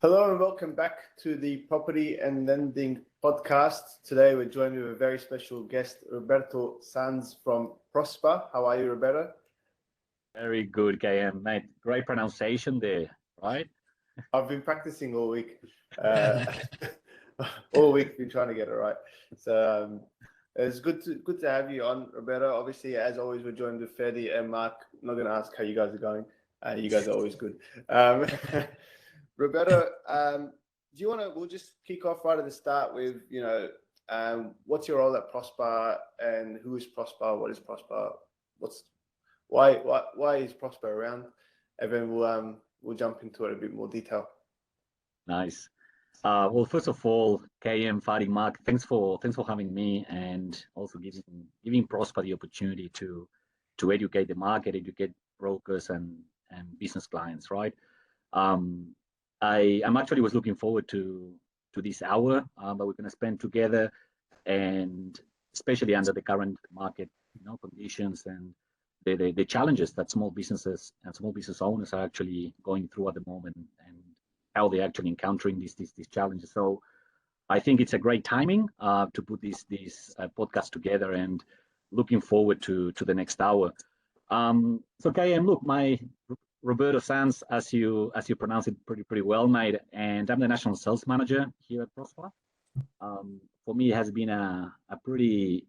Hello and welcome back to the Property and Lending podcast. Today we're joined with a very special guest, Roberto Sanz from Prospa. How are you, Roberto? Very good, KM, mate. Great pronunciation there, right? I've been practicing all week. All week been trying to get it right. So it's good to have you on, Roberto. Obviously, as always, we're joined with Fadi and Mark. I'm not going to ask how you guys are going. You guys are always good. Roberto, do you want to? We'll just kick off right at the start with, what's your role at Prospa and who is Prospa? What is Prospa? Why is Prospa around? And then we'll jump into it a bit more detail. Nice. Well, first of all, KM, Fadi, Mark, thanks for having me, and also giving Prospa the opportunity to educate the market, educate brokers and business clients, right? I'm actually was looking forward to this hour that we're going to spend together, and especially under the current market, conditions and the challenges that small businesses and small business owners are actually going through at the moment, and how they're actually encountering these challenges. So I think it's a great timing to put this podcast together, and looking forward to the next hour. So KM, look, my Roberto Sanz, as you pronounce it pretty well, mate, and I'm the national sales manager here at Prospa. For me, it has been a pretty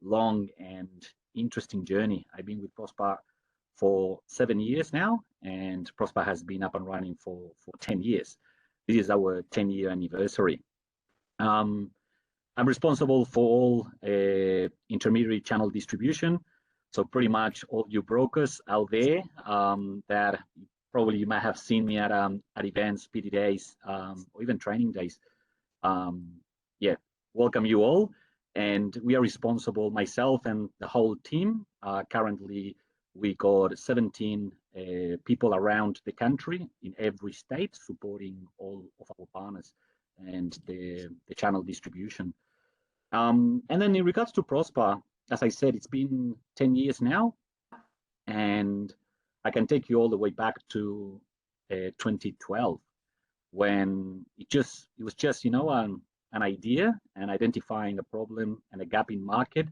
long and interesting journey. I've been with Prospa for 7 years now, and Prospa has been up and running for 10 years. This is our 10-year anniversary. I'm responsible for all intermediary channel distribution. So pretty much all you brokers out there that probably you might have seen me at events, PD days, or even training days. Welcome you all. And we are responsible, myself and the whole team. Currently, we got 17 people around the country in every state, supporting all of our partners and the channel distribution. And then in regards to Prospa, as I said, it's been 10 years now, and I can take you all the way back to 2012, when it was just an idea and identifying a problem and a gap in market,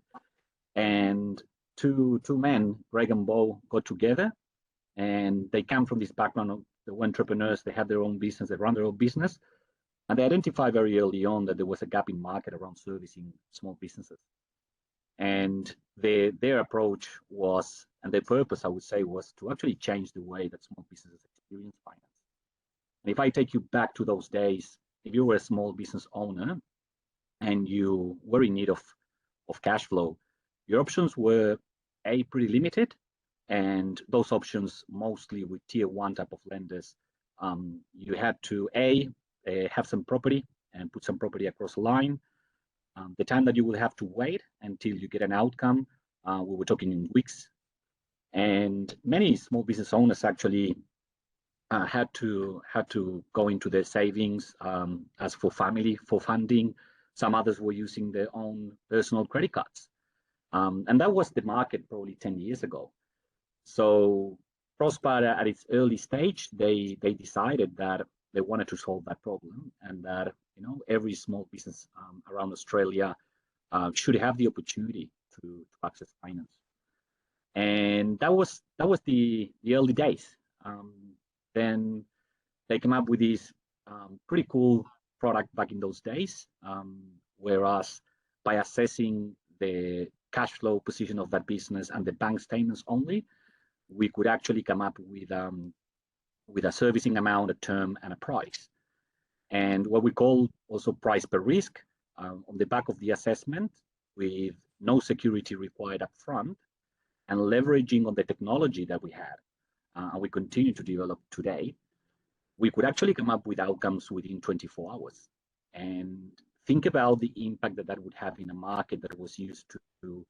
and two men, Greg and Bo, got together, and they come from this background of the entrepreneurs. They have their own business, they run their own business, and they identified very early on that there was a gap in market around servicing small businesses. And their approach was, and their purpose, I would say, was to actually change the way that small businesses experience finance. And if I take you back to those days, if you were a small business owner and you were in need of cash flow, your options were pretty limited, and those options mostly with tier 1 type of lenders. You had to have some property and put some property across the line. The time that you will have to wait until you get an outcome, we were talking in weeks. And many small business owners actually had to go into their savings as for family, for funding. Some others were using their own personal credit cards. And that was the market probably 10 years ago. So Prospa, at its early stage, they decided that they wanted to solve that problem, and that every small business around Australia should have the opportunity to access finance. And that was the early days. Then they came up with this pretty cool product back in those days, whereas by assessing the cash flow position of that business and the bank statements only, we could actually come up with a servicing amount, a term, and a price. And what we call also price per risk, on the back of the assessment, with no security required up front, and leveraging on the technology that we had, and we continue to develop today, we could actually come up with outcomes within 24 hours. And think about the impact that would have in a market that was used to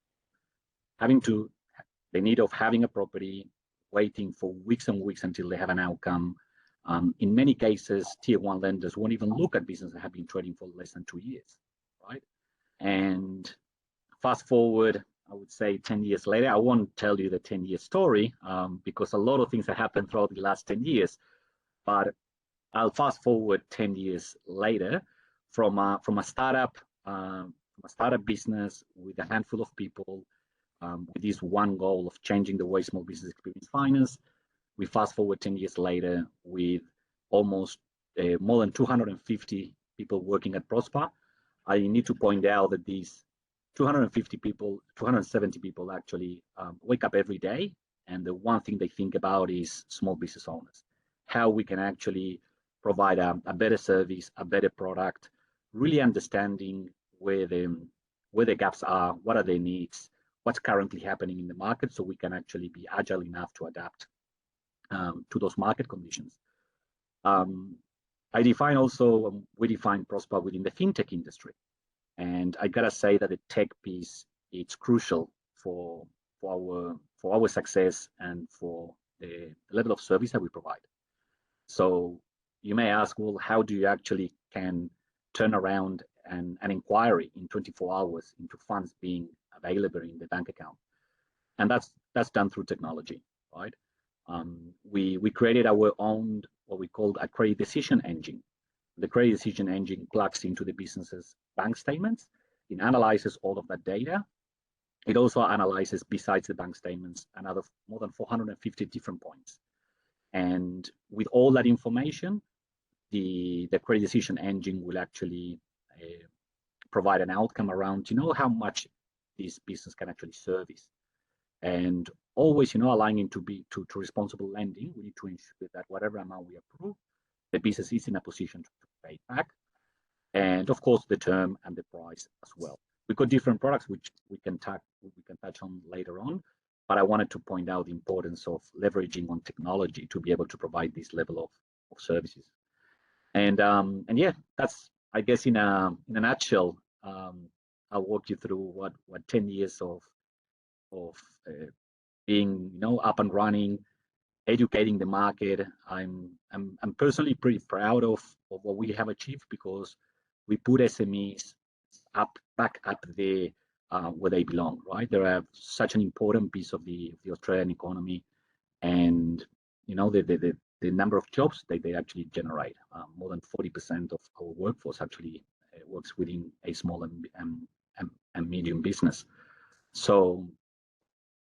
the need of having a property, waiting for weeks and weeks until they have an outcome. In many cases, tier 1 lenders won't even look at businesses that have been trading for less than 2 years, right? And fast forward, I would say 10 years later, I won't tell you the 10-year story because a lot of things have happened throughout the last 10 years. But I'll fast forward 10 years later from a startup, business with a handful of people, with this one goal of changing the way small business experience finance. We fast forward 10 years later with almost more than 250 people working at Prospa. I need to point out that these 250 people, 270 people actually wake up every day, and the one thing they think about is small business owners, how we can actually provide a better service, a better product, really understanding where the gaps are, what are their needs, what's currently happening in the market, so we can actually be agile enough to adapt to those market conditions. We define Prospa within the fintech industry. And I gotta say that the tech piece, it's crucial for our success and for the level of service that we provide. So you may ask, well, how do you actually can turn around an inquiry in 24 hours into funds being available in the bank account? And that's done through technology, right? We created our own, what we called a credit decision engine. The credit decision engine plugs into the business's bank statements. It analyzes all of that data. It also analyzes, besides the bank statements, another more than 450 different points. And with all that information, the credit decision engine will actually provide an outcome around, how much this business can actually service. And always, aligning to responsible lending, we need to ensure that whatever amount we approve, the business is in a position to pay back. And of course, the term and the price as well. We've got different products which we can touch on later on, but I wanted to point out the importance of leveraging on technology to be able to provide this level of services. And yeah, that's, I guess, in a nutshell. I'll walk you through what 10 years of being up and running, educating the market. I'm personally pretty proud of what we have achieved, because we put SMEs back up there where they belong, right? They're such an important piece of the Australian economy, and the number of jobs they actually generate. More than 40% of our workforce actually works within a small and medium business. So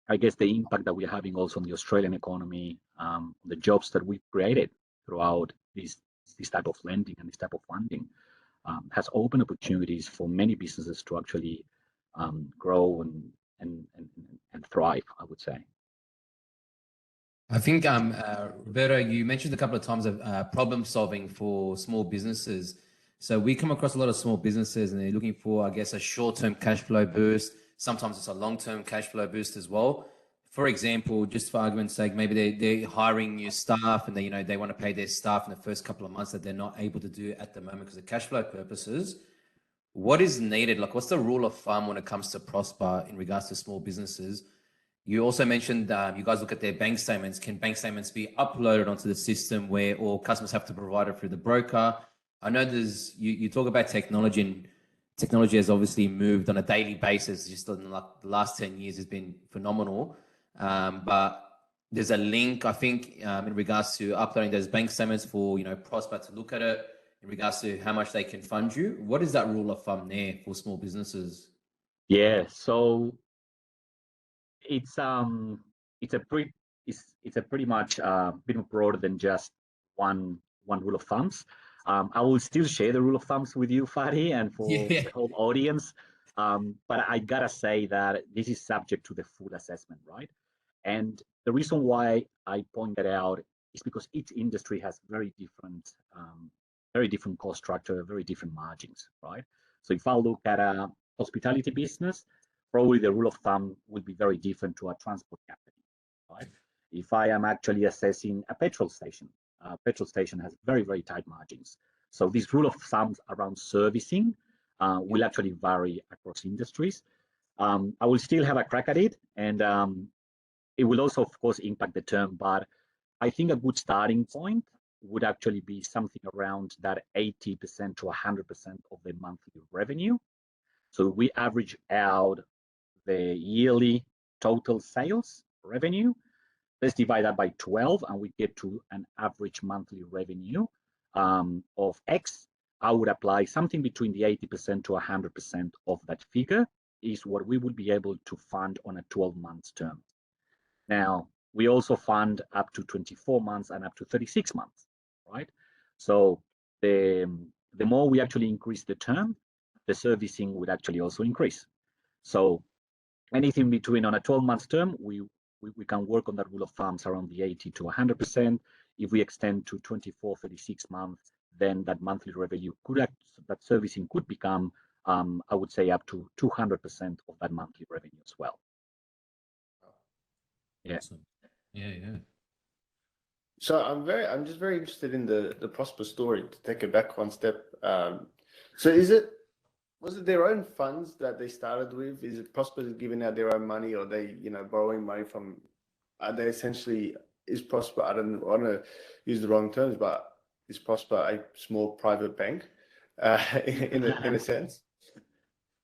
I guess the impact that we're having also on the Australian economy, the jobs that we've created throughout this type of lending and this type of funding, has opened opportunities for many businesses to actually grow and thrive, I would say. I think, Roberto, you mentioned a couple of times of problem solving for small businesses. So we come across a lot of small businesses and they're looking for, I guess, a short-term cash flow boost. Sometimes it's a long-term cash flow boost as well. For example, just for argument's sake, maybe they're hiring new staff and they want to pay their staff in the first couple of months that they're not able to do at the moment because of cash flow purposes. What is needed? Like, what's the rule of thumb when it comes to Prospa in regards to small businesses? You also mentioned you guys look at their bank statements. Can bank statements be uploaded onto the system where all customers have to provide it through the broker? I know you talk about technology, and technology has obviously moved on a daily basis. Just in the last 10 years has been phenomenal. But there's a link, I think, in regards to uploading those bank statements for Prospa to look at it in regards to how much they can fund you. What is that rule of thumb there for small businesses? Yeah, so it's a pretty much a bit broader than just one rule of thumbs. I will still share the rule of thumbs with you, Fadi, and for the whole audience. But I gotta say that this is subject to the full assessment, right? And the reason why I point that out is because each industry has very different cost structure, very different margins, right? So if I look at a hospitality business, probably the rule of thumb will be very different to a transport company, right? If I am actually assessing a petrol station has very, very tight margins. So this rule of thumb around servicing will actually vary across industries. I will still have a crack at it, and it will also, of course, impact the term, but I think a good starting point would actually be something around that 80% to 100% of the monthly revenue. So we average out the yearly total sales revenue. Let's divide that by 12 and we get to an average monthly revenue of X, I would apply something between the 80% to 100% of that figure is what we would be able to fund on a 12-month term. Now, we also fund up to 24 months and up to 36 months, right? So the more we actually increase the term, the servicing would actually also increase. So anything between on a 12-month term, we can work on that rule of thumbs around the 80 to 100%. If we extend to 24, 36 months, then that monthly revenue that servicing could become, I would say, up to 200% of that monthly revenue as well. Yeah. Awesome. Yeah. So I'm just very interested in the Prospa story, to take it back one step. So was it their own funds that they started with? Is it Prospa giving out their own money, or they, borrowing money from? Are they essentially, is Prospa? I don't want to use the wrong terms, but is Prospa a small private bank, in a sense?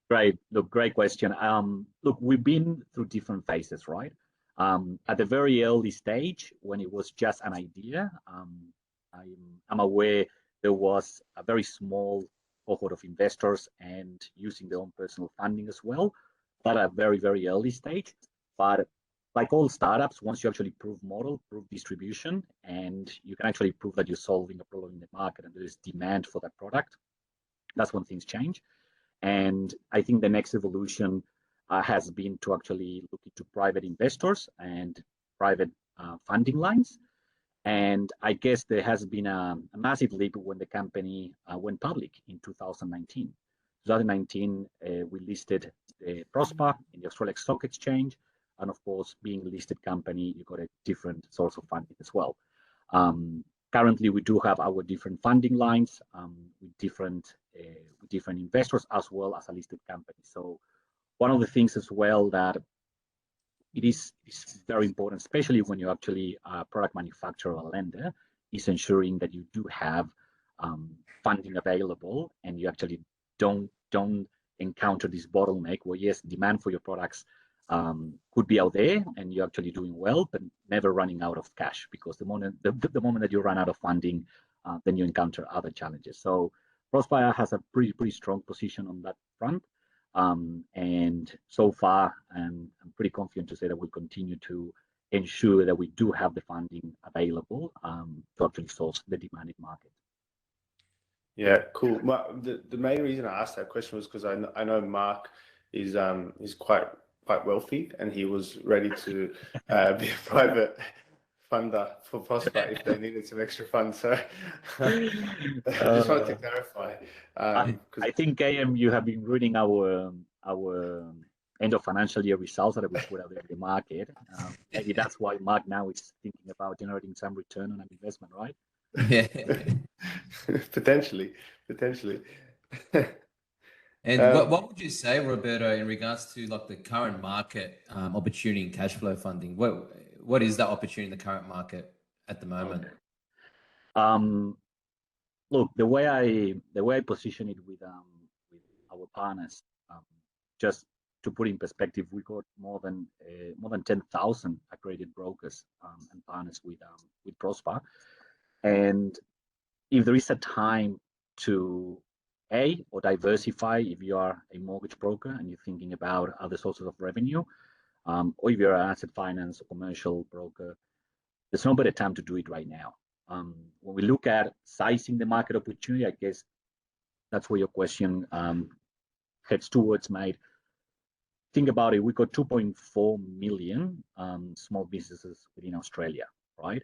Right. Look, great question. Look, we've been through different phases, right? At the very early stage, when it was just an idea, I'm aware there was a very small cohort of investors and using their own personal funding as well, but at a very, very early stage. But like all startups, once you actually prove model, prove distribution, and you can actually prove that you're solving a problem in the market and there is demand for that product, that's when things change. And I think the next evolution has been to actually look into private investors and private funding lines. And I guess there has been a massive leap when the company went public in 2019. 2019, we listed Prospa in the Australian Stock Exchange. And of course, being a listed company, you got a different source of funding as well. Currently, we do have our different funding lines with different investors as well as a listed company. So one of the things as well that it is very important, especially when you're actually a product manufacturer or lender, is ensuring that you do have funding available and you actually don't encounter this bottleneck where, yes, demand for your products could be out there and you're actually doing well, but never running out of cash, because the moment that you run out of funding, then you encounter other challenges. So Prospa has a pretty strong position on that front. And so far, I'm pretty confident to say that we'll continue to ensure that we do have the funding available to actually solve the demanded market. Yeah, cool. The main reason I asked that question was because I know Mark is quite wealthy, and he was ready to be a private funder for Prospa if they needed some extra funds. So I just wanted to clarify. I think, AM, you have been reading our end of financial year results that we put out there in the market. Maybe that's why Mark now is thinking about generating some return on an investment, right? Yeah. Potentially. And what would you say, Roberto, in regards to like the current market opportunity in cash flow funding? What is that opportunity in the current market at the moment? Look, the way I position it with our partners, just to put in perspective, we got more than 10,000 accredited brokers and partners with Prospa. And if there is a time to or diversify, if you are a mortgage broker and you're thinking about other sources of revenue, or if you're an asset finance or commercial broker, there's no better time to do it right now. When we look at sizing the market opportunity, I guess that's where your question heads towards, mate. Think about it. We got 2.4 million small businesses within Australia, right?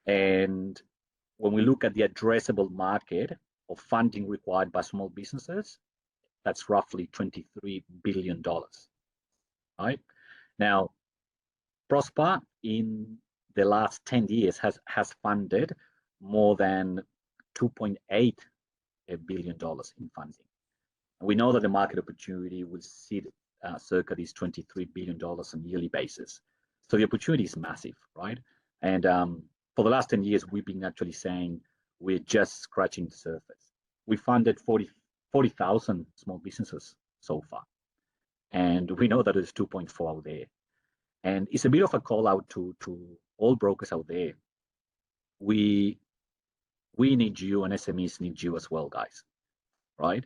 And when we look at the addressable market of funding required by small businesses, that's roughly $23 billion, right? Now, Prospa in the last 10 years has funded more than $2.8 billion in funding. And we know that the market opportunity will sit circa these $23 billion on a yearly basis. So the opportunity is massive, right? And for the last 10 years, we've been actually saying we're just scratching the surface. We funded 40,000 small businesses so far. And we know that there's 2.4 out there. And it's a bit of a call out to all brokers out there. We We need you, and SMEs need you as well, guys, right?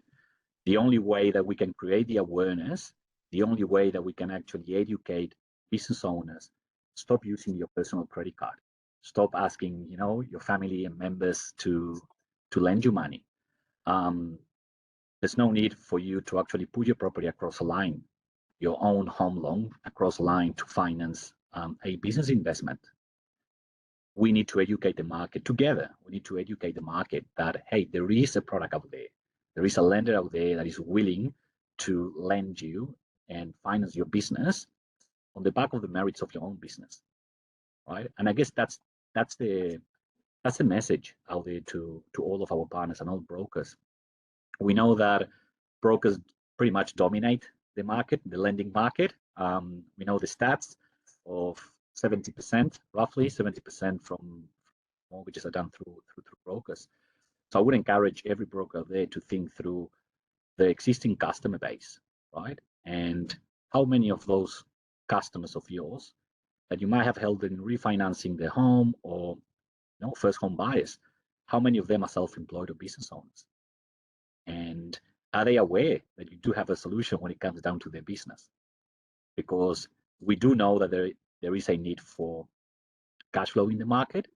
The only way that we can create the awareness, the only way that we can actually educate business owners, stop using your personal credit card, stop asking, your family and members to lend you money. There's no need for you to actually put your property across a line, your own home loan across a line to finance a business investment. We need to educate the market together. We need to educate the market that, hey, there is a product out there. There is a lender out there that is willing to lend you and finance your business on the back of the merits of your own business, right? And I guess that's the message out there to all of our partners and all brokers. We know that brokers pretty much dominate the market, the lending market. We know the stats of 70%, roughly 70% from mortgages are done through brokers. So I would encourage every broker there to think through the existing customer base, right? And how many of those customers of yours that you might have held in refinancing their home or first home buyers, how many of them are self-employed or business owners? And are they aware that you do have a solution when it comes down to their business? Because we do know that there is a need for cash flow in the market.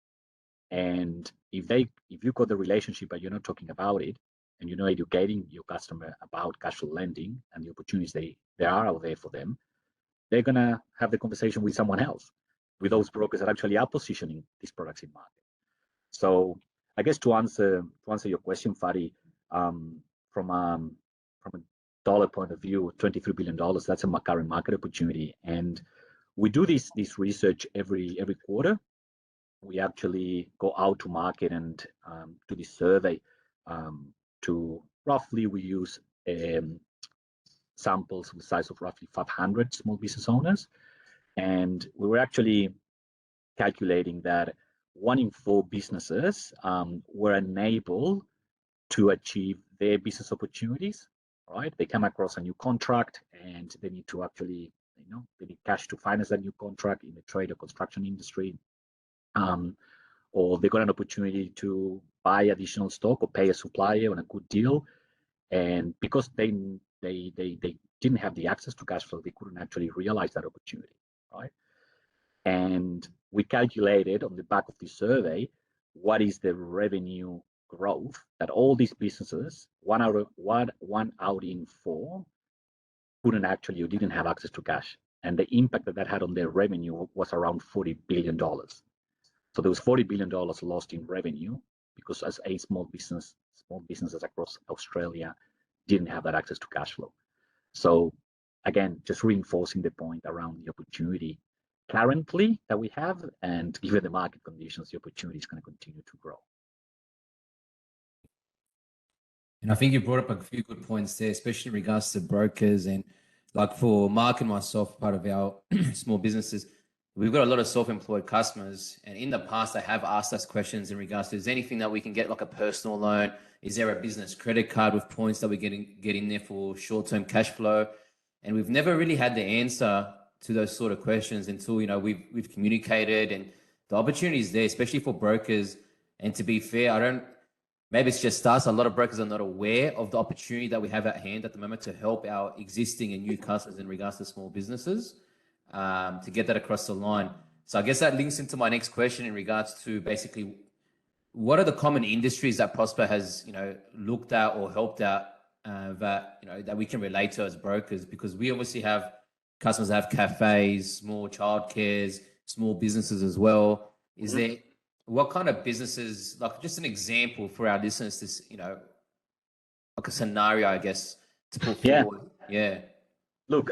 And if you've got the relationship but you're not talking about it, and you're not educating your customer about cash flow lending and the opportunities they are out there for them, they're gonna have the conversation with someone else, with those brokers that actually are positioning these products in market. So I guess to answer your question, Fadi, from a dollar point of view, $23 billion, that's a current market opportunity. And we do this research every quarter. We actually go out to market and do this survey to roughly, we use samples with the size of roughly 500 small business owners. And we were actually calculating that 1 in 4 businesses were unable to achieve their business opportunities, right? They come across a new contract and they need to actually, they need cash to finance that new contract in the trade or construction industry. Or they got an opportunity to buy additional stock or pay a supplier on a good deal. And because they didn't have the access to cash flow, they couldn't actually realize that opportunity, right? And we calculated on the back of this survey, what is the revenue growth that all these businesses, one out in 4, couldn't actually or didn't have access to cash. And the impact that had on their revenue was around $40 billion. So there was $40 billion lost in revenue because as a small businesses across Australia didn't have that access to cash flow. So again, just reinforcing the point around the opportunity currently that we have, and given the market conditions, the opportunity is going to continue to grow. And I think you brought up a few good points there, especially in regards to brokers. And like for Mark and myself, part of our small businesses, we've got a lot of self-employed customers. And in the past, they have asked us questions in regards to, is there anything that we can get, like a personal loan? Is there a business credit card with points that we get in there for short-term cash flow? And we've never really had the answer to those sort of questions until, we've communicated, and the opportunity is there, especially for brokers. And to be fair, maybe it's just us. A lot of brokers are not aware of the opportunity that we have at hand at the moment to help our existing and new customers in regards to small businesses, to get that across the line. So I guess that links into my next question in regards to basically, what are the common industries that Prospa has, looked at or helped out, that we can relate to as brokers? Because we obviously have customers that have cafes, small childcares, small businesses as well. Is there, what kind of businesses, like just an example for our listeners, this, like a scenario, I guess, to put forward? Yeah. Look,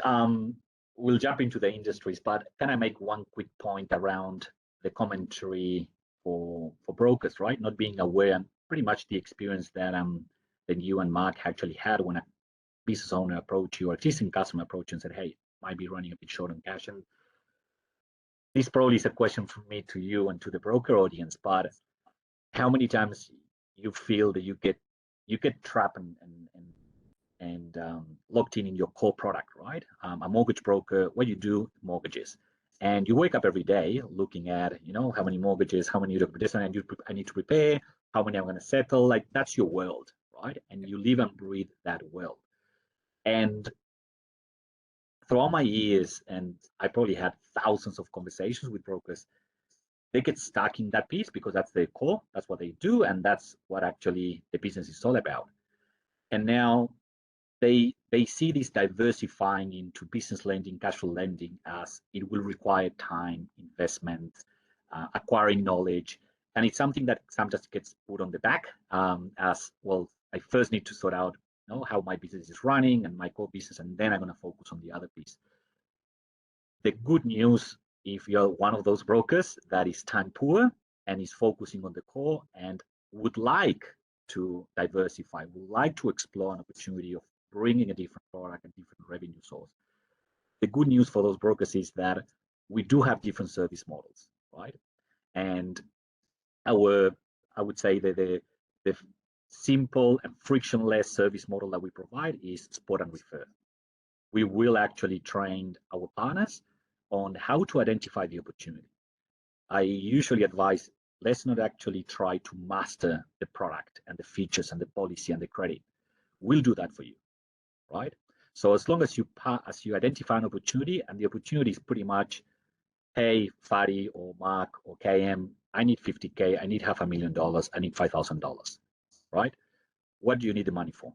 we'll jump into the industries, but can I make one quick point around the commentary for brokers, right? Not being aware, and pretty much the experience that you and Mark actually had when a business owner approached you or existing customer approached you and said, hey, might be running a bit short on cash. And this probably is a question from me to you and to the broker audience, but how many times you feel that you get trapped and locked in your core product, right? A mortgage broker, what you do, mortgages. And you wake up every day looking at, how many mortgages, how many this I need to prepare, how many I'm going to settle. Like, that's your world, right? And you live and breathe that world. And throughout my years, and I probably had thousands of conversations with brokers, they get stuck in that piece because that's their core, that's what they do, and that's what actually the business is all about. And now they see this diversifying into business lending, cash flow lending, as it will require time, investment, acquiring knowledge, and it's something that sometimes gets put on the back as well. I first need to sort out, how my business is running and my core business, and then I'm going to focus on the other piece. The good news, if you're one of those brokers that is time poor and is focusing on the core and would like to diversify, would like to explore an opportunity of bringing a different product and different revenue source, the good news for those brokers is that we do have different service models, right? And I would say that the simple and frictionless service model that we provide is spot and refer. We will actually train our partners on how to identify the opportunity. I usually advise, let's not actually try to master the product and the features and the policy and the credit. We'll do that for you, right? So as long as you identify an opportunity, and the opportunity is pretty much, hey, Fadi or Mark or KM, I need 50K, I need $500,000, I need $5,000, right? What do you need the money for?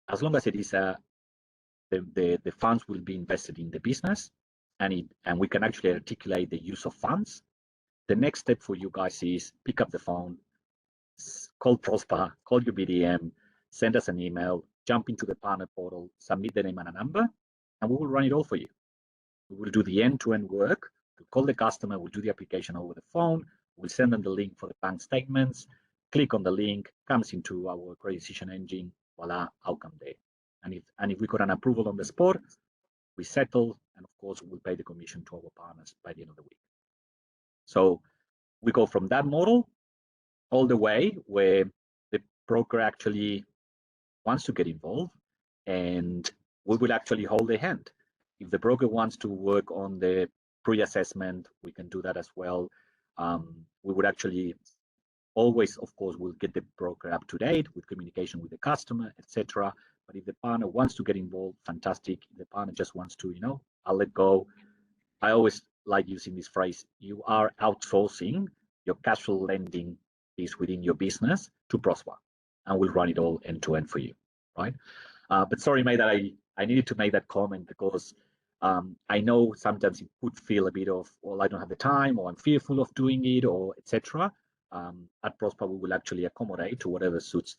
As long as it is the funds will be invested in the business, and we can actually articulate the use of funds. The next step for you guys is pick up the phone, call Prospa, call your BDM, send us an email, jump into the partner portal, submit the name and a number, and we will run it all for you. We will do the end-to-end work. We'll call the customer, we'll do the application over the phone, we'll send them the link for the bank statements, click on the link, comes into our credit decision engine, voila, outcome there. And if we got an approval on the spot, we settle, and of course, we'll pay the commission to our partners by the end of the week. So we go from that model all the way where the broker actually wants to get involved, and we will actually hold their hand. If the broker wants to work on the pre-assessment, we can do that as well. We would actually always, of course, we'll get the broker up to date with communication with the customer, etc. But if the partner wants to get involved, fantastic. If the partner just wants to, I'll let go. I always like using this phrase, you are outsourcing your cash flow lending piece within your business to Prospa, and we'll run it all end to end for you, right? But sorry, mate, that I needed to make that comment because I know sometimes it could feel a bit of, well, I don't have the time, or I'm fearful of doing it, or etc. At Prospa, we will actually accommodate to whatever suits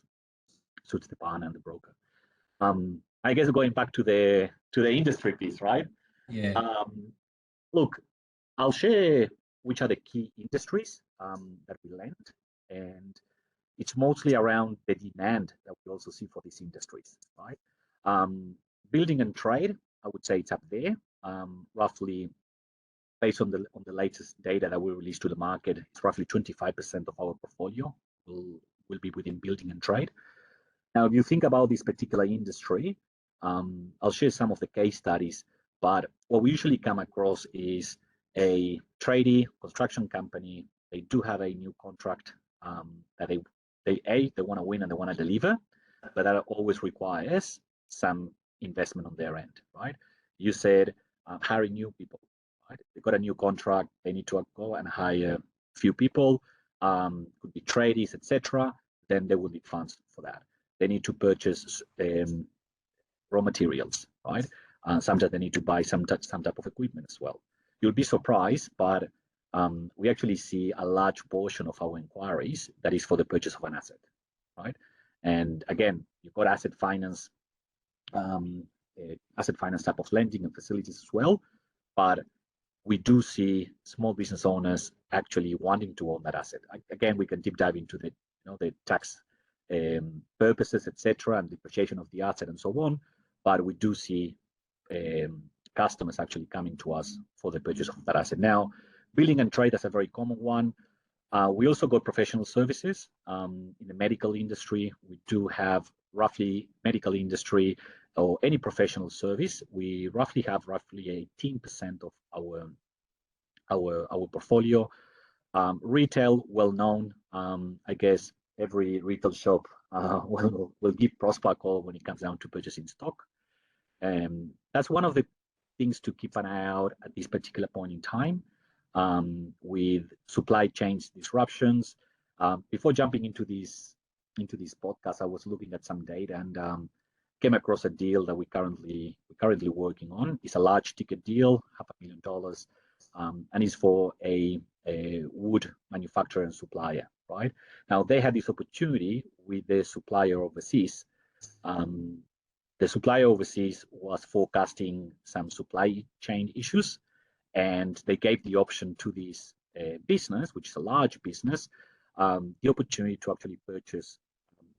the partner and the broker. I guess going back to the industry piece, right? Yeah. Look, I'll share which are the key industries that we lend, and it's mostly around the demand that we also see for these industries, right? Building and trade, I would say it's up there, roughly based on the latest data that we released to the market. It's roughly 25% of our portfolio will be within building and trade. Now, if you think about this particular industry, I'll share some of the case studies, but what we usually come across is a tradie construction company. They do have a new contract that they want to win and they want to deliver, but that always requires some investment on their end, right? You said hiring new people, right? They got a new contract, they need to go and hire a few people, could be tradies, etc. Then they will need funds for that. They need to purchase raw materials, right? Sometimes they need to buy some type of equipment as well. You'll be surprised, but we actually see a large portion of our inquiries that is for the purchase of an asset, right? And again, you've got asset finance type of lending and facilities as well, but we do see small business owners actually wanting to own that asset. Again, we can deep dive into the tax purposes, etc., and depreciation of the asset and so on, but we do see customers actually coming to us for the purchase of that asset. Now, building and trade is a very common one. We also got professional services. In the medical industry, we do have roughly medical industry or any professional service. We roughly have 18% of our portfolio. Retail, well known. I guess every retail shop will give Prospa a call when it comes down to purchasing stock. That's one of the things to keep an eye out at this particular point in time, with supply chain disruptions. Before jumping into this podcast, I was looking at some data and came across a deal that we're currently working on. It's a large ticket deal, $500,000, and it's for a wood manufacturer and supplier. Right now, they had this opportunity with the supplier overseas. The supplier overseas was forecasting some supply chain issues, and they gave the option to this business, which is a large business, the opportunity to actually purchase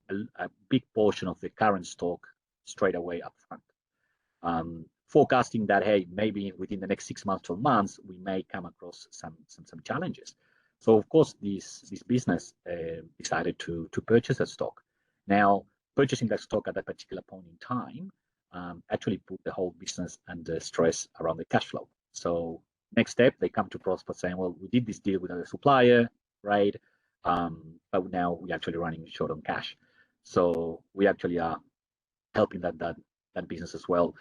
a big portion of the current stock straight away up front. Forecasting that, hey, maybe within the next 6 months, 12 months, we may come across some challenges. So of course, this business decided to purchase that stock. Now, purchasing that stock at that particular point in time actually put the whole business under stress around the cash flow. So next step, they come to Prospa saying, well, we did this deal with a supplier, right? But now we're actually running short on cash. So we actually are helping that business as well.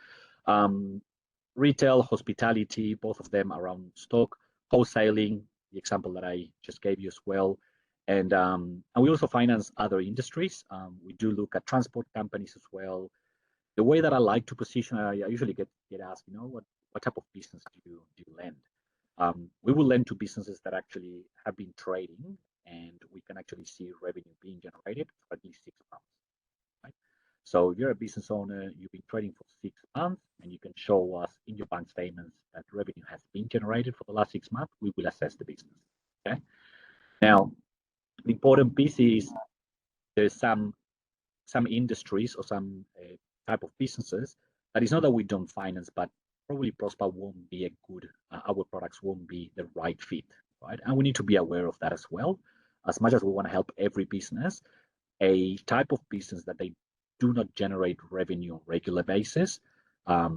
Retail, hospitality, both of them around stock, wholesaling, the example that I just gave you as well. And we also finance other industries. We do look at transport companies as well. The way that I like to position, I usually get asked, what type of business do you lend? We will lend to businesses that actually have been trading, and we can actually see revenue being generated for at least 6 months. Right? So if you're a business owner, you've been trading for 6 months, and you can show us in your bank statements that revenue has been generated for the last 6 months, we will assess the business. Okay. Now, the important piece is there's some industries or some type of businesses that is not that we don't finance, but probably Prospa won't be a good, our products won't be the right fit, right? And we need to be aware of that as well. As much as we want to help every business, a type of business that they do not generate revenue on regular basis. By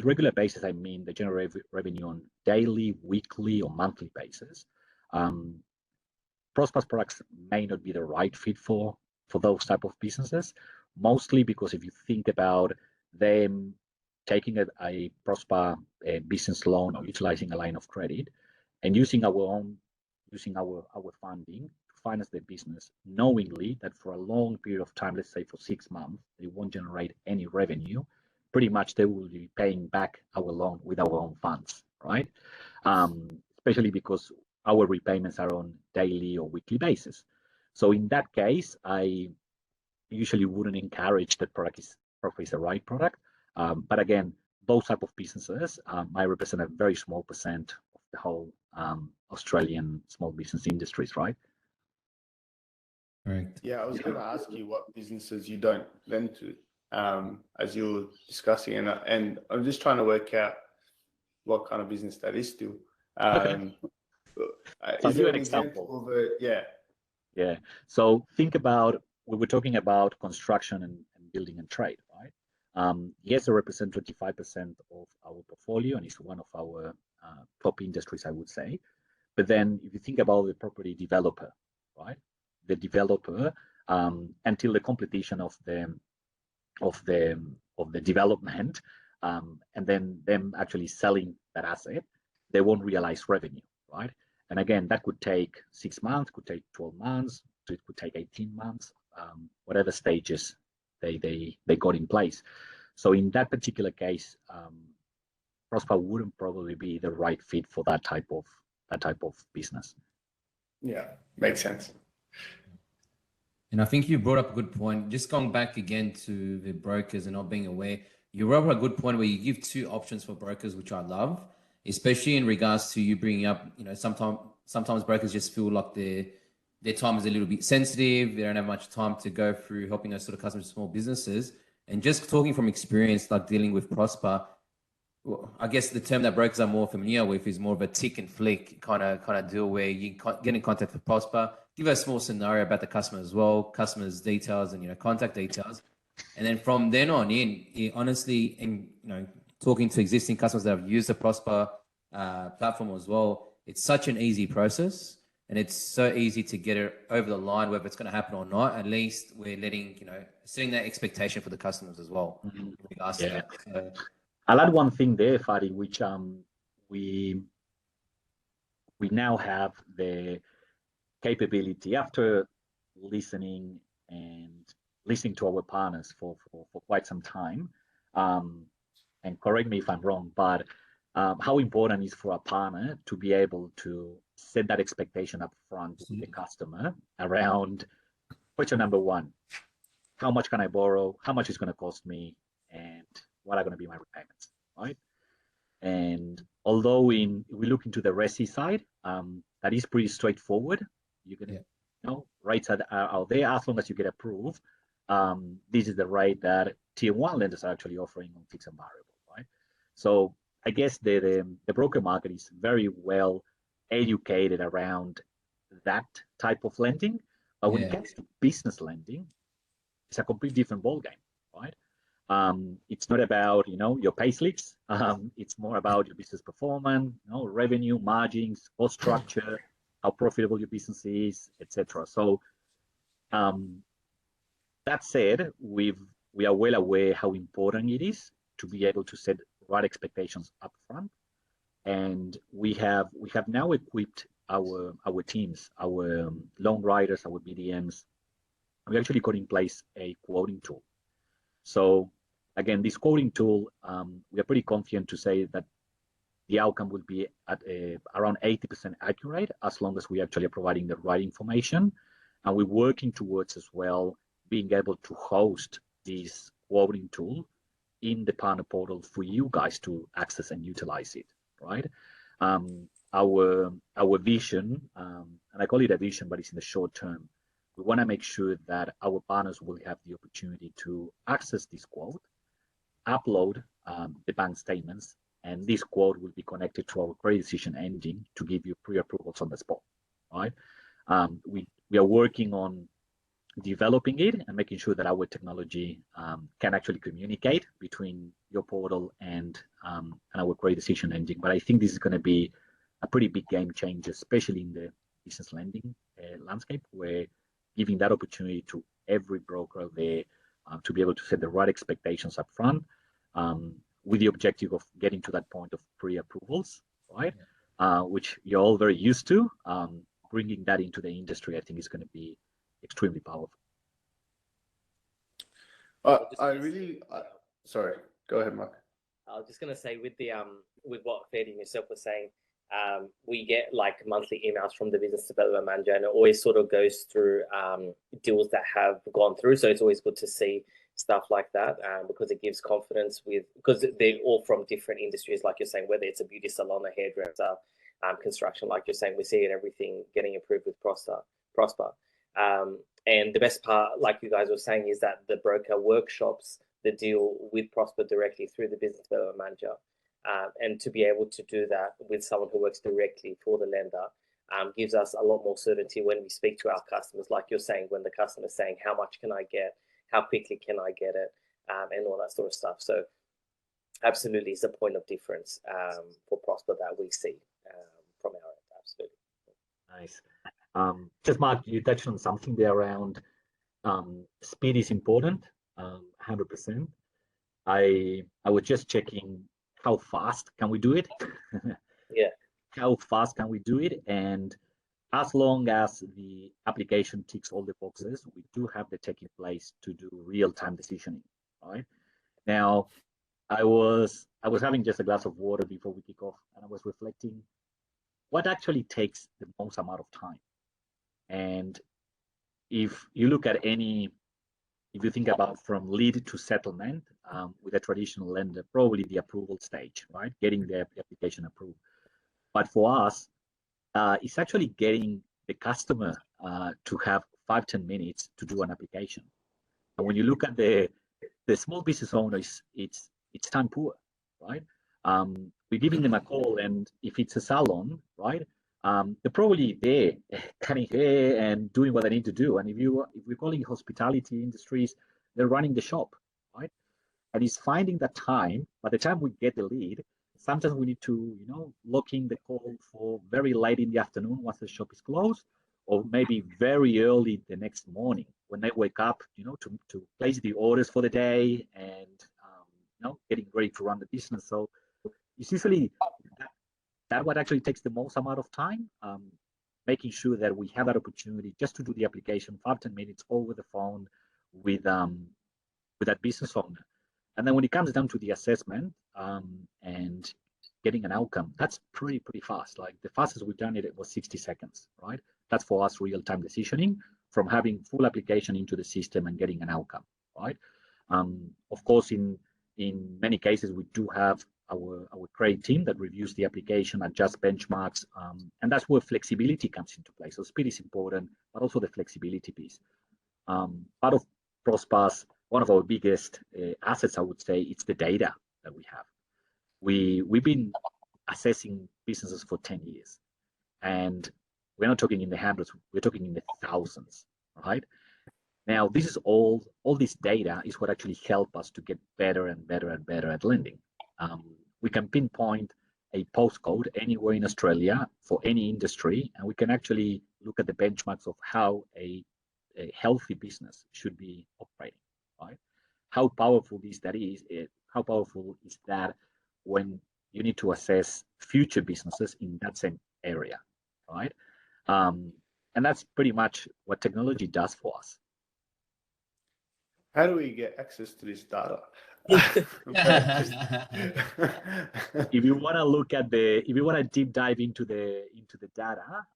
regular basis, I mean they generate revenue on daily, weekly, or monthly basis. Prospa's products may not be the right fit for those type of businesses, mostly because if you think about them taking a Prospa business loan or utilizing a line of credit and using our funding to finance their business, knowingly that for a long period of time, let's say for 6 months, they won't generate any revenue, pretty much they will be paying back our loan with our own funds, right? Especially because our repayments are on daily or weekly basis. So in that case, I usually wouldn't encourage that Prospa is the right product. But again, those type of businesses might represent a very small percent of the whole Australian small business industries, right? Right. Yeah, I was going to ask you what businesses you don't lend to, as you were discussing, and I'm just trying to work out what kind of business that is still. So is there an example of it? Yeah. Yeah. So think about, we were talking about construction and building and trade, right? Yes, they represent 25% of our portfolio, and it's one of our top industries, I would say. But then if you think about the property developer, right? The developer, until the completion of the development, and then them actually selling that asset, they won't realize revenue, right? And again, that could take 6 months, could take 12 months, it could take 18 months, whatever stages they got in place. So in that particular case, Prospa wouldn't probably be the right fit for that type of business. Yeah, makes sense. And I think you brought up a good point. Just going back again to the brokers and not being aware, you brought up a good point where you give 2 options for brokers, which I love, especially in regards to you bringing up, sometimes brokers just feel like their time is a little bit sensitive. They don't have much time to go through helping those sort of customers, small businesses. And just talking from experience, like dealing with Prospa, I guess the term that brokers are more familiar with is more of a tick and flick kind of deal where you get in contact with Prospa, give a small scenario about the customer as well, customer's details and contact details, and then from then on in, honestly, talking to existing customers that have used the Prospa platform as well, it's such an easy process, and it's so easy to get it over the line, whether it's going to happen or not. At least we're letting, setting that expectation for the customers as well. In regards to that. So, I'll add one thing there, Fadi, which we now have the capability after listening to our partners for quite some time. And correct me if I'm wrong, but how important is for a partner to be able to set that expectation up front with the customer around question number one: how much can I borrow? How much is going to cost me? And what are going to be my repayments, right? And although we look into the resi side, that is pretty straightforward. You can, rates are out there as long as you get approved. This is the rate that tier one lenders are actually offering on fixed and variable, right? So I guess the broker market is very well educated around that type of lending. But when it comes to business lending, it's a completely different ballgame, right? It's not about your pay slips. It's more about your business performance, revenue, margins, cost structure, how profitable your business is, etc. So that said, we are well aware how important it is to be able to set right expectations up front, and we have now equipped our teams, our loan writers, our BDMs. We actually got in place a quoting tool. So again, this quoting tool, we are pretty confident to say that the outcome will be at around 80% accurate, as long as we actually are providing the right information. And we're working towards as well being able to host this quoting tool in the partner portal for you guys to access and utilize it, right? Our vision, and I call it a vision, but it's in the short term. We want to make sure that our partners will have the opportunity to access this quote, upload the bank statements, and this quote will be connected to our credit decision engine to give you pre-approvals on the spot, right? We are working on developing it and making sure that our technology can actually communicate between your portal and our credit decision engine. But I think this is going to be a pretty big game changer, especially in the business lending landscape, where giving that opportunity to every broker there to be able to set the right expectations up front, with the objective of getting to that point of pre-approvals, right? Which you're all very used to. Bringing that into the industry, I think, is going to be extremely powerful. Sorry, go ahead, Mark. I was just going to say, with what Fadi Youssef was saying, we get like monthly emails from the business development manager, and it always sort of goes through deals that have gone through. So it's always good to see stuff like that, because it gives confidence because they're all from different industries, like you're saying, whether it's a beauty salon, a hairdresser, construction, like you're saying, we see it, everything getting approved with Prospa. And the best part, like you guys were saying, is that the broker workshops the deal with Prospa directly through the business development manager. And to be able to do that with someone who works directly for the lender gives us a lot more certainty when we speak to our customers, like you're saying, when the customer's saying, how much can I get? How quickly can I get it? And all that sort of stuff. So absolutely is a point of difference for Prospa that we see from our end. Absolutely. Nice. Just Mark, you touched on something there around speed is important, 100%. I was just checking how fast can we do it? Yeah. How fast can we do it? And as long as the application ticks all the boxes, we do have the tech in place to do real-time decisioning, right? Now, I was having just a glass of water before we kick off, and I was reflecting what actually takes the most amount of time. And if you look at if you think about from lead to settlement with a traditional lender, probably the approval stage, right? Getting the application approved. But for us, it's actually getting the customer to have 5-10 minutes to do an application. And when you look at the small business owners, it's time poor, right? We're giving them a call, and if it's a salon, right? They're probably there cutting hair and doing what they need to do. And if we're calling hospitality industries, they're running the shop, right? And it's finding that time. By the time we get the lead, sometimes we need to, lock in the call for very late in the afternoon once the shop is closed, or maybe very early the next morning when they wake up, to place the orders for the day and, getting ready to run the business. So it's usually that what actually takes the most amount of time, making sure that we have that opportunity just to do the application 5-10 minutes over the phone with that business owner. And then when it comes down to the assessment and getting an outcome, that's pretty fast. Like the fastest we've done it was 60 seconds, right? That's for us real-time decisioning from having full application into the system and getting an outcome, right? Of course, in many cases, we do have our credit team that reviews the application, adjusts benchmarks, and that's where flexibility comes into play. So speed is important, but also the flexibility piece. Part of Prospa's, one of our biggest assets, I would say, it's the data that we have. We've been assessing businesses for 10 years, and we're not talking in the hundreds, we're talking in the thousands, right? Now, this is all this data is what actually help us to get better and better and better at lending. We can pinpoint a postcode anywhere in Australia for any industry, and we can actually look at the benchmarks of how a healthy business should be operating, right? How powerful how powerful is that when you need to assess future businesses in that same area, right? And that's pretty much what technology does for us. How do we get access to this data? If you want to look at if you want to deep dive into the data,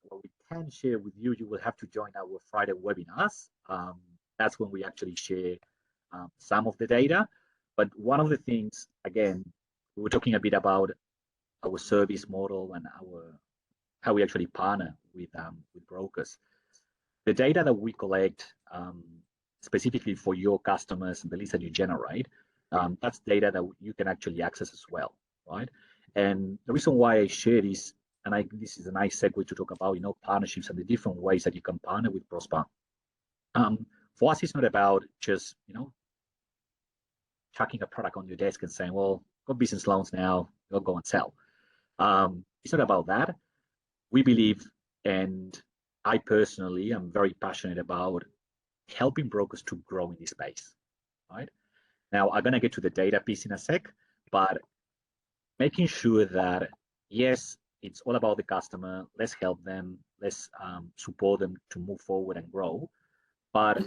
what we can share with you, you will have to join our Friday webinars. That's when we actually share some of the data. But one of the things, again, we were talking a bit about our service model and how we actually partner with brokers. The data that we collect, specifically for your customers and the leads that you generate, that's data that you can actually access as well, right? And the reason why I share this, and this is a nice segue to talk about, partnerships and the different ways that you can partner with Prospa. For us, it's not about just, chucking a product on your desk and saying, well, got business loans now, you'll go and sell. It's not about that. We believe, and I personally am very passionate about helping brokers to grow in this space, right? Now, I'm going to get to the data piece in a sec, but making sure that, yes, it's all about the customer, let's help them, let's support them to move forward and grow. But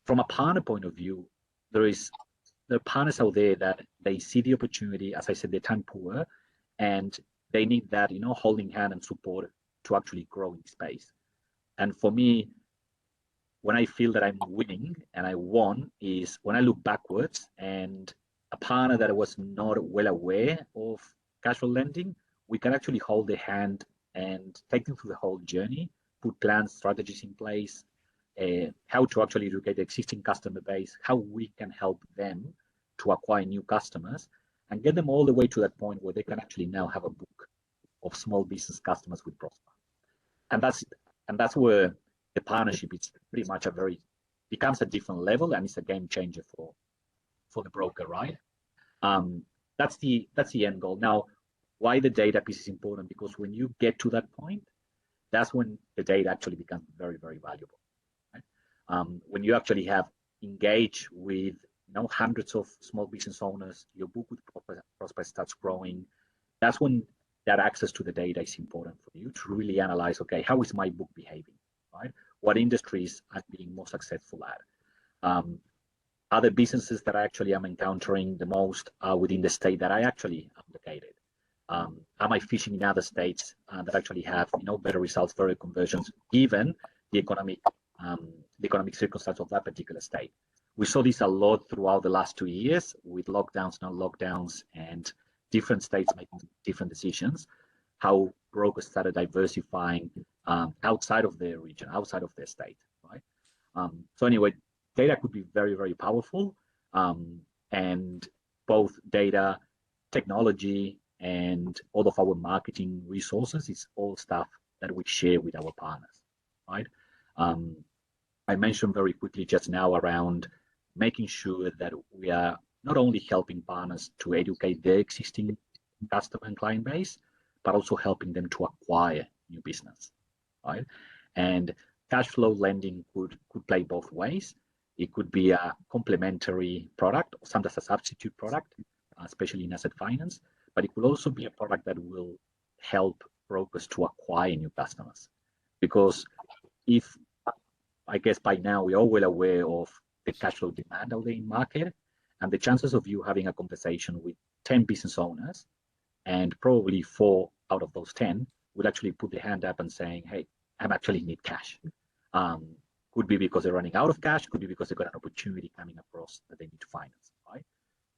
from a partner point of view, there are partners out there that they see the opportunity, as I said, they're time poor, and they need that, holding hand and support to actually grow in space. And for me, when I feel that I'm winning and I won is when I look backwards and a partner that was not well aware of cash flow lending, we can actually hold their hand and take them through the whole journey, put plans, strategies in place, how to actually educate the existing customer base, how we can help them to acquire new customers and get them all the way to that point where they can actually now have a book of small business customers with Prospa. And that's where the partnership is pretty much becomes a different level, and it's a game changer for the broker, right? That's the end goal. Now, why the data piece is important? Because when you get to that point, that's when the data actually becomes very, very valuable. Right? When you actually have engaged with hundreds of small business owners, your book with Prospa starts growing. That's when that access to the data is important for you to really analyze, okay, how is my book behaving, right? What industries I'm being more successful at? Other businesses that I actually am encountering the most are within the state that I actually am located. Am I fishing in other states that actually have better results, better conversions, given the economic circumstance of that particular state? We saw this a lot throughout the last 2 years with lockdowns, non-lockdowns, and different states making different decisions, how brokers started diversifying outside of their region, outside of their state, right? So anyway, data could be very, very powerful, and both data, technology, and all of our marketing resources is all stuff that we share with our partners, right? I mentioned very quickly just now around making sure that we are not only helping partners to educate their existing customer and client base, but also helping them to acquire new business, right? And cash flow lending could play both ways. It could be a complementary product, or sometimes a substitute product, especially in asset finance, but it could also be a product that will help brokers to acquire new customers. Because if, I guess by now we're all well aware of the cash flow demand out there in market, and the chances of you having a conversation with 10 business owners, and probably 4 out of those 10 would actually put their hand up and saying, hey, I actually need cash. Could be because they're running out of cash, could be because they've got an opportunity coming across that they need to finance, right?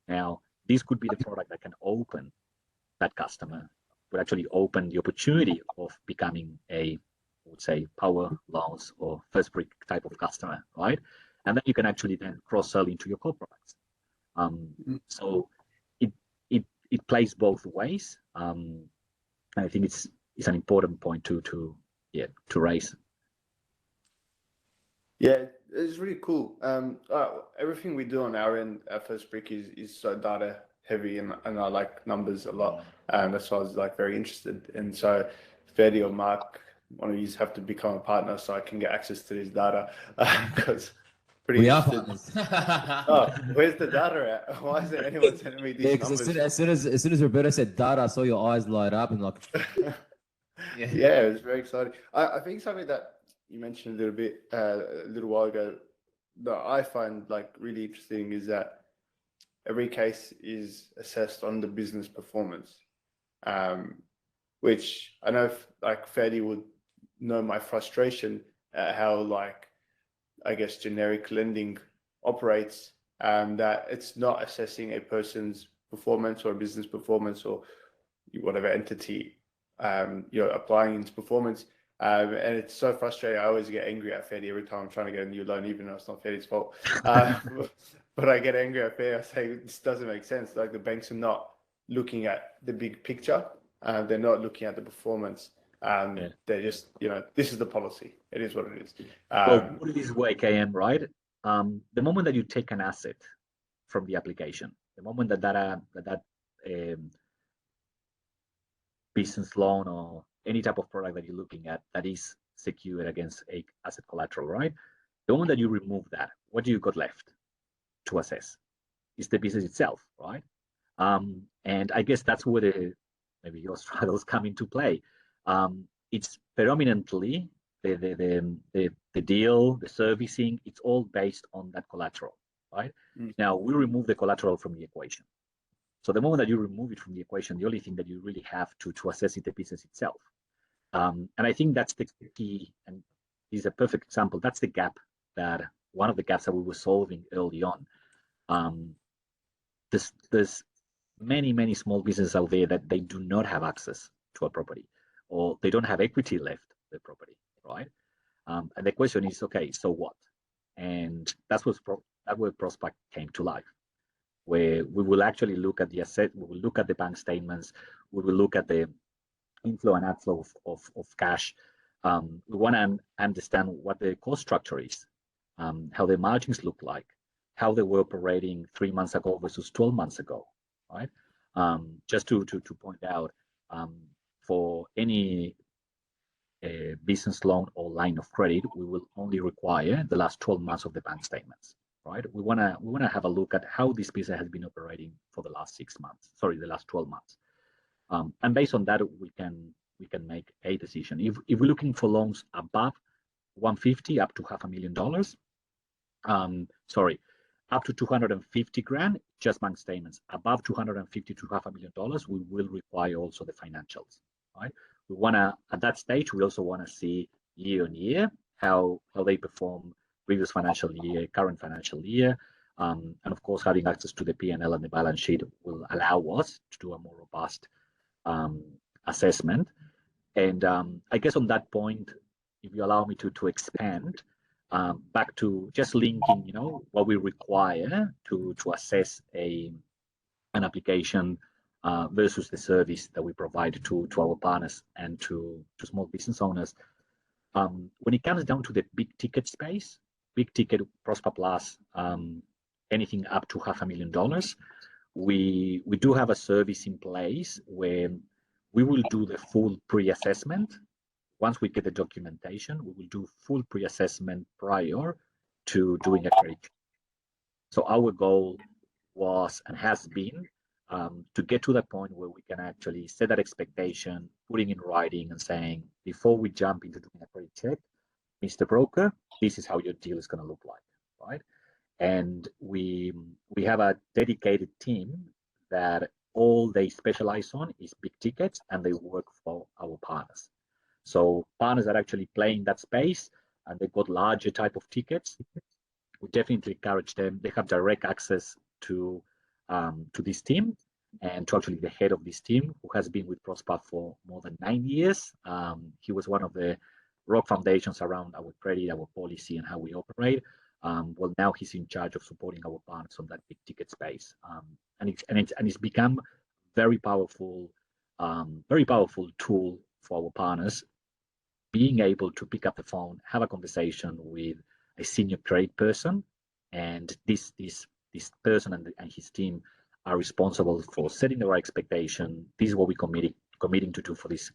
Now, this could be the product that can open that customer, would actually open the opportunity of becoming a, I would say, power loans or first brick type of customer, right? And then you can actually then cross-sell into your core products. So it plays both ways. I think it's an important point to raise. Yeah, it's really cool. Everything we do on our end at First Brick is so data heavy, and I like numbers a lot. That's why I was like very interested. And so Fadi or Mark, one of you have to become a partner so I can get access to this data, because We are interested. partners. Oh, where's the data at? Why isn't anyone sending me these Yeah, because numbers? as soon as Roberto said data, I saw your eyes light up and like, Yeah, it was very exciting. I think something that you mentioned a little while ago, that I find like really interesting is that every case is assessed on the business performance, which I know like Fadi would know my frustration at how, like, I guess generic lending operates, that it's not assessing a person's performance or business performance or whatever entity you're applying its performance. And it's so frustrating. I always get angry at Fadi every time I'm trying to get a new loan, even though it's not Fadi's fault. But I get angry at Fadi. I say, this doesn't make sense. Like, the banks are not looking at the big picture. They're not looking at the performance. They're just, this is the policy. It is what it is. Well, put it this way, KM, right? The moment that you take an asset from the application, the moment that business loan or any type of product that you're looking at that is secured against a asset collateral, right? The moment that you remove that, what do you got left to assess? Is the business itself, right? And I guess that's where maybe your struggles come into play. It's predominantly the deal, the servicing. It's all based on that collateral, right? Now we remove the collateral from the equation. So the moment that you remove it from the equation, the only thing that you really have to assess is the business itself. And I think that's the key, and this is a perfect example. That's the gap one of the gaps that we were solving early on. There's many small businesses out there that they do not have access to a property, or they don't have equity left in the property, right? And the question is, okay, so what? And that's where Prospa came to life, where we will actually look at the asset, we will look at the bank statements, we will look at the inflow and outflow of cash. We want to understand what the cost structure is, how the margins look like, how they were operating 3 months ago versus 12 months ago, right? Just to point out, for any business loan or line of credit, we will only require the last 12 months of the bank statements, right? We wanna have a look at how this business has been operating for the last the last 12 months. And based on that, we can make a decision. If we're looking for loans above 150 up to $500,000, up to 250 grand, just bank statements. Above 250 to $500,000, we will require also the financials, right? We wanna, at that stage, we also wanna see year on year how they perform previous financial year, current financial year, and of course, having access to the P&L and the balance sheet will allow us to do a more robust assessment. And I guess on that point, if you allow me to expand back to just linking, what we require to assess an application versus the service that we provide to our partners and to small business owners. When it comes down to the big ticket space, big ticket Prospa Plus, anything up to $500,000. We do have a service in place where we will do the full pre-assessment. Once we get the documentation, we will do full pre-assessment prior to doing a credit check. So our goal was and has been to get to the point where we can actually set that expectation, putting in writing and saying, before we jump into doing a credit check, Mr. Broker, this is how your deal is going to look like, right? And we have a dedicated team that all they specialize on is big tickets, and they work for our partners. So partners that actually play in that space and they've got larger type of tickets, we definitely encourage them. They have direct access to this team and to actually the head of this team, who has been with Prospa for more than 9 years. He was one of the rock foundations around our credit, our policy, and how we operate. Well, now he's in charge of supporting our partners on that big ticket space, and it's become very powerful tool for our partners, being able to pick up the phone, have a conversation with a senior credit person, and this person and his team are responsible for setting the right expectation. This is what we're committing to do for this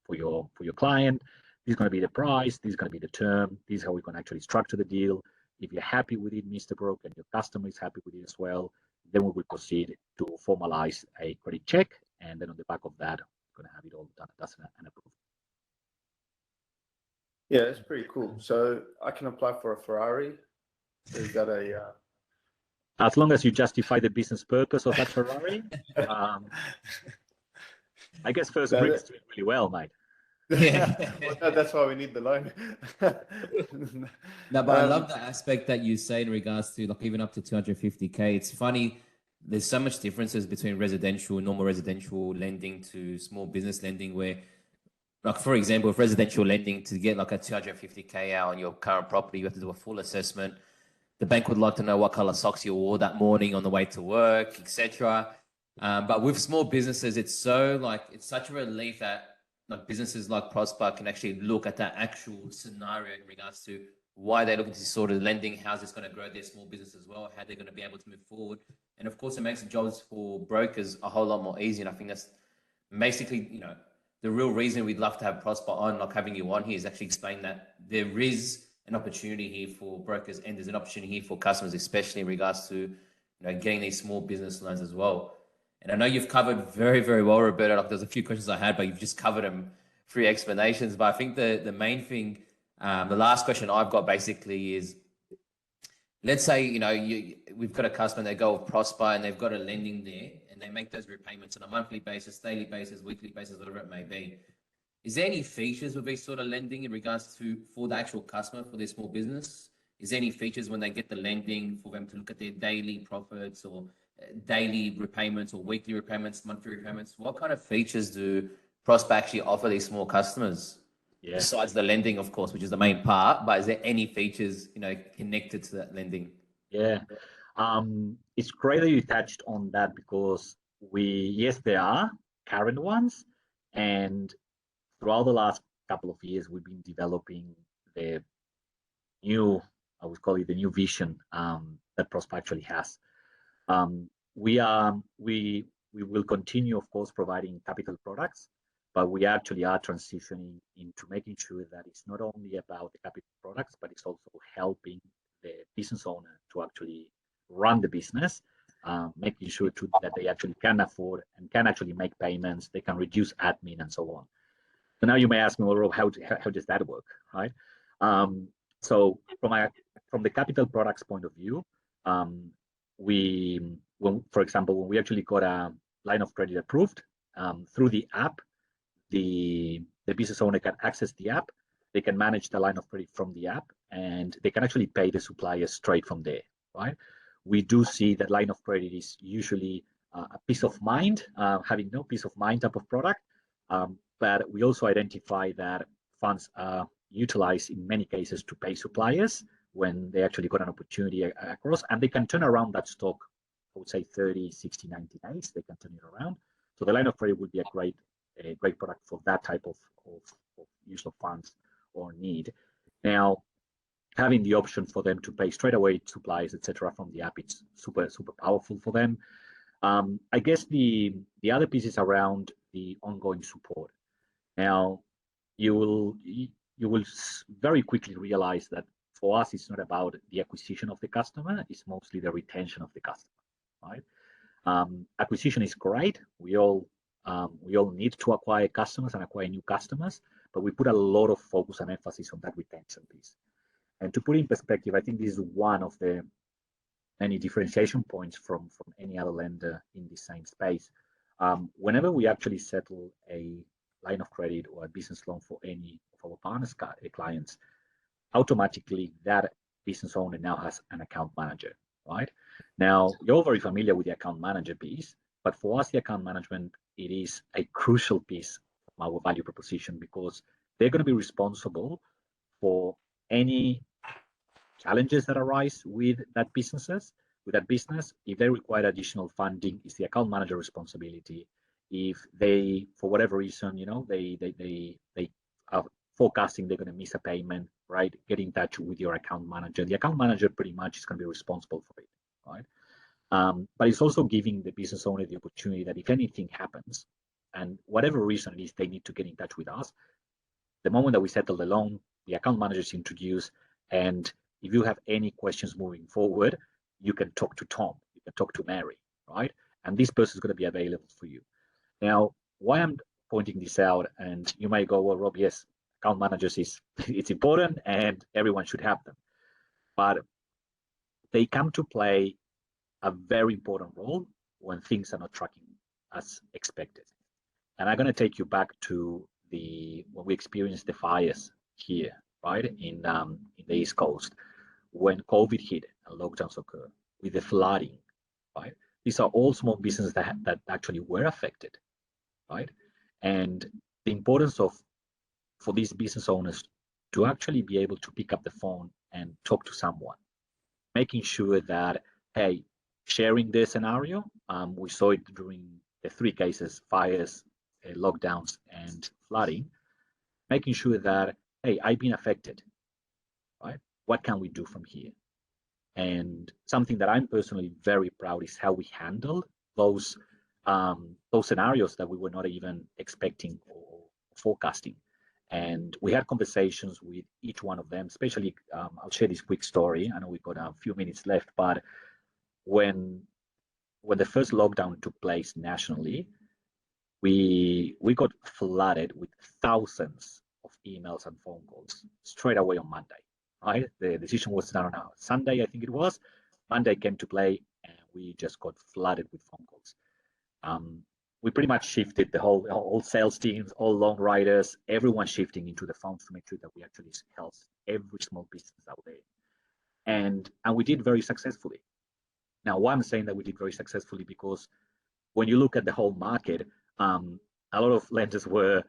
for your client. This is going to be the price. This is going to be the term. This is how we're going to actually structure the deal. If you're happy with it, Mr. Broker, and your customer is happy with it as well, then we will proceed to formalize a credit check, and then on the back of that, we're going to have it all done and approved. Yeah, it's pretty cool. So I can apply for a Ferrari. Is that a as long as you justify the business purpose of that Ferrari, I guess first Greek's doing really well, mate. Yeah. Well, that's why we need the loan. No, but I love the aspect that you say in regards to like even up to 250K. It's funny. There's so much differences between normal residential lending to small business lending, where, like, for example, if residential lending, to get like a 250K out on your current property, you have to do a full assessment. The bank would like to know what color socks you wore that morning on the way to work, etc. But with small businesses, it's such a relief that like businesses like Prospa can actually look at that actual scenario in regards to why they're looking to sort of lending, how's this going to grow their small business as well, how they're going to be able to move forward. And of course, it makes the jobs for brokers a whole lot more easy. And I think that's basically, the real reason we'd love to have Prospa on, like having you on here, is actually explain that there is an opportunity here for brokers, and there's an opportunity here for customers, especially in regards to getting these small business loans as well. And I know you've covered very, very well, Roberto. Like, there's a few questions I had, but you've just covered them through explanations. But I think the main thing, the last question I've got basically is, let's say we've got a customer, they go with Prospa and they've got a lending there, and they make those repayments on a monthly basis, daily basis, weekly basis, whatever it may be. Is there any features with this sort of lending in regards to for the actual customer, for their small business? Is there any features when they get the lending for them to look at their daily profits or daily repayments or weekly repayments, monthly repayments? What kind of features do Prospa actually offer these small customers? Yeah. Besides the lending, of course, which is the main part, but is there any features connected to that lending? Yeah, it's great that you touched on that, because yes, there are current ones, and throughout the last couple of years, we've been developing the new, I would call it the new vision that Prospa actually has. We will continue, of course, providing capital products, but we actually are transitioning into making sure that it's not only about the capital products, but it's also helping the business owner to actually run the business, making sure that they actually can afford and can actually make payments, they can reduce admin and so on. So now you may ask me, well, Rob, how does that work, right? So from the capital products point of view, for example, when we actually got a line of credit approved through the app, the business owner can access the app, they can manage the line of credit from the app, and they can actually pay the supplier straight from there, right? We do see that line of credit is usually a peace of mind, having no peace of mind type of product. But we also identify that funds are utilized in many cases to pay suppliers when they actually got an opportunity across, and they can turn around that stock, I would say 30, 60, 90 days, they can turn it around. So the line of credit would be a great product for that type of use of funds or need. Now, having the option for them to pay straight away supplies, etc., from the app, it's super powerful for them. I guess the other piece is around the ongoing support. Now, you will very quickly realize that for us, it's not about the acquisition of the customer; it's mostly the retention of the customer, right? Acquisition is great. We all need to acquire customers and acquire new customers, but we put a lot of focus and emphasis on that retention piece. And to put in perspective, I think this is one of the many differentiation points from any other lender in the same space. Whenever we actually settle a line of credit or a business loan for any of our partners' clients, automatically that business owner now has an account manager, right? Now, you're very familiar with the account manager piece, but for us, the account management, it is a crucial piece of our value proposition because they're going to be responsible for any challenges that arise with that business. If they require additional funding, it's the account manager responsibility. If they, for whatever reason, they are forecasting they're going to miss a payment, right? Get in touch with your account manager. The account manager pretty much is going to be responsible for it, right? But it's also giving the business owner the opportunity that if anything happens, and whatever reason it is, they need to get in touch with us. The moment that we settle the loan, the account manager is introduced, and if you have any questions moving forward, you can talk to Tom, you can talk to Mary, right? And this person is going to be available for you. Now, why I'm pointing this out, and you might go, well, Rob, yes, account managers it's important and everyone should have them. But they come to play a very important role when things are not tracking as expected. And I'm going to take you back to when we experienced the fires here, right, in the East Coast, when COVID hit and lockdowns occurred, with the flooding, right? These are all small businesses that actually were affected, right? And the importance for these business owners to actually be able to pick up the phone and talk to someone, making sure that, hey, sharing their scenario, we saw it during the three cases, fires, lockdowns, and flooding, making sure that, hey, I've been affected, right? What can we do from here? And something that I'm personally very proud is how we handled those scenarios that we were not even expecting or forecasting. And we had conversations with each one of them, especially, I'll share this quick story. I know we've got a few minutes left, but when the first lockdown took place nationally, we got flooded with thousands of emails and phone calls straight away on Monday, right? The decision was done on Sunday, I think it was. Monday came to play, and we just got flooded with phone calls. We pretty much shifted the whole sales teams, all loan writers, everyone shifting into the phones to make sure that we actually help every small business out there. And we did very successfully. Now, why I'm saying that we did very successfully, because when you look at the whole market, a lot of lenders were,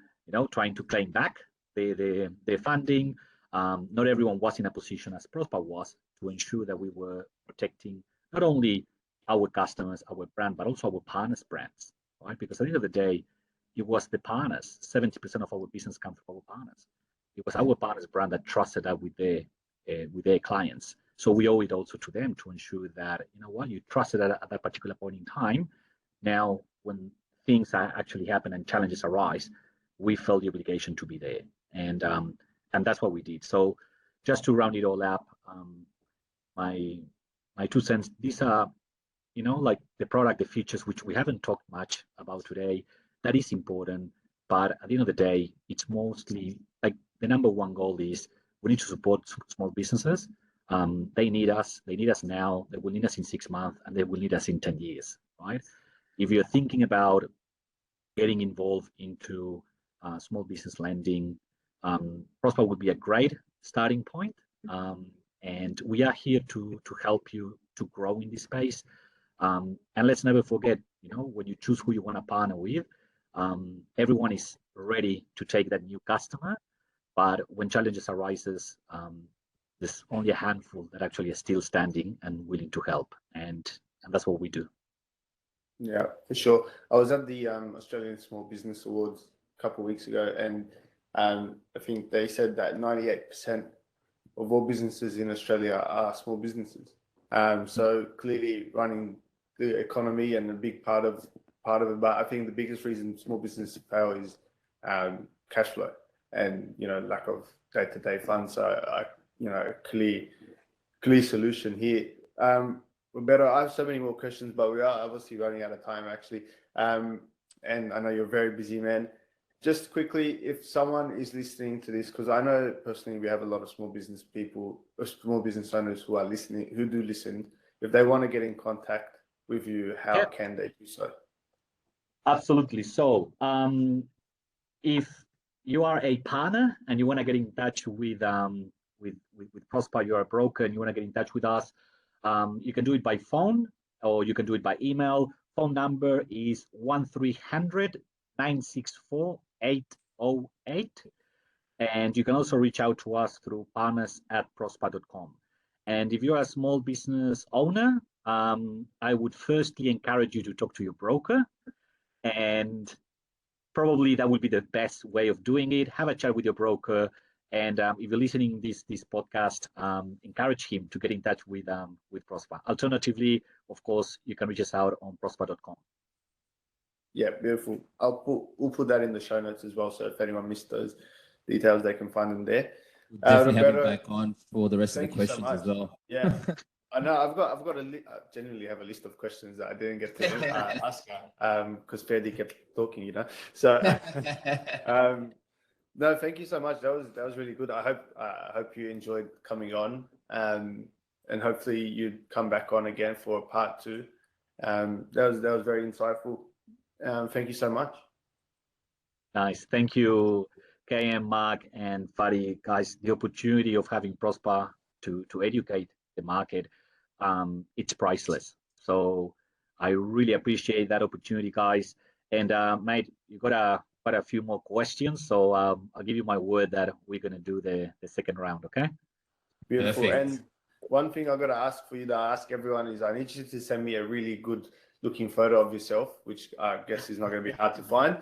trying to claim back their funding. Not everyone was in a position as Prospa was to ensure that we were protecting not only our customers, our brand, but also our partners' brands, right? Because at the end of the day, it was the partners. 70% of our business comes from our partners. It was our partners' brand that trusted us with their clients. So we owe it also to them to ensure that, you trusted at that particular point in time. Now, when things actually happen and challenges arise, we felt the obligation to be there. And that's what we did. So just to round it all up, my 2 cents, these are, like the product, the features, which we haven't talked much about today, that is important. But at the end of the day, it's mostly like the number one goal is we need to support small businesses. They need us. They need us now. They will need us in 6 months, and they will need us in 10 years, right? If you're thinking about getting involved into small business lending, Prospa would be a great starting point. And we are here to help you to grow in this space. And let's never forget, when you choose who you want to partner with, everyone is ready to take that new customer. But when challenges arises, there's only a handful that actually are still standing and willing to help. And that's what we do. Yeah, for sure. I was at the Australian Small Business Awards a couple of weeks ago, and I think they said that 98% of all businesses in Australia are small businesses. So clearly running the economy and a big part of it. But I think the biggest reason small businesses fail is cash flow and lack of day-to-day funds. So clear solution here. Roberto, I have so many more questions, but we are obviously running out of time actually. And I know you're a very busy man. Just quickly, if someone is listening to this, because I know personally we have a lot of small business people, or small business owners who are listening, who do listen. If they want to get in contact with you, how can they do so? Absolutely. So if you are a partner and you want to get in touch with Prospa, you're a broker and you want to get in touch with us, you can do it by phone or you can do it by email. Phone number is 1300-964-808. And you can also reach out to us through partners@prospa.com. And if you're a small business owner, I would firstly encourage you to talk to your broker, and probably that would be the best way of doing it. Have a chat with your broker, and if you're listening this podcast, encourage him to get in touch with Prospa. Alternatively, of course, you can reach us out on prospa.com. Yeah, beautiful. We'll put that in the show notes as well. So if anyone missed those details, they can find them there. We'll definitely have him back on for the rest of the questions as well. Yeah, I know. I've got I genuinely have a list of questions that I didn't get to ask because Fadi kept talking. So no, thank you so much. That was really good. I hope you enjoyed coming on, and hopefully you'd come back on again for a part 2. That was very insightful. Thank you so much. Nice. Thank you, KM, Mark, and Fadi. Guys, the opportunity of having Prospa to educate the market, it's priceless. So I really appreciate that opportunity, guys. And mate, you got quite a few more questions. So I'll give you my word that we're going to do the second round, okay? Beautiful. Perfect. And one thing I've got to ask for you to ask everyone is I need you to send me a really good looking photo of yourself, which I guess is not going to be hard to find.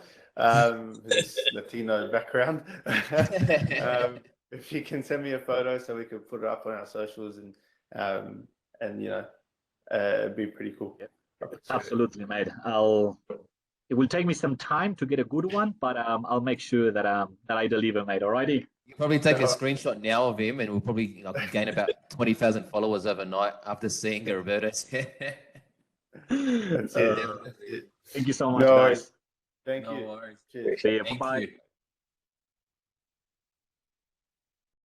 This Latino background. If you can send me a photo so we can put it up on our socials and it'd be pretty cool. Absolutely, mate. It will take me some time to get a good one, but I'll make sure that I deliver, mate. Alrighty. You probably take a screenshot now of him, and we'll probably gain about 20,000 followers overnight after seeing Roberto's. That's it. Thank you so much, No guys. worries. Thank you. No worries. Cheers. See you. Thank Bye. you.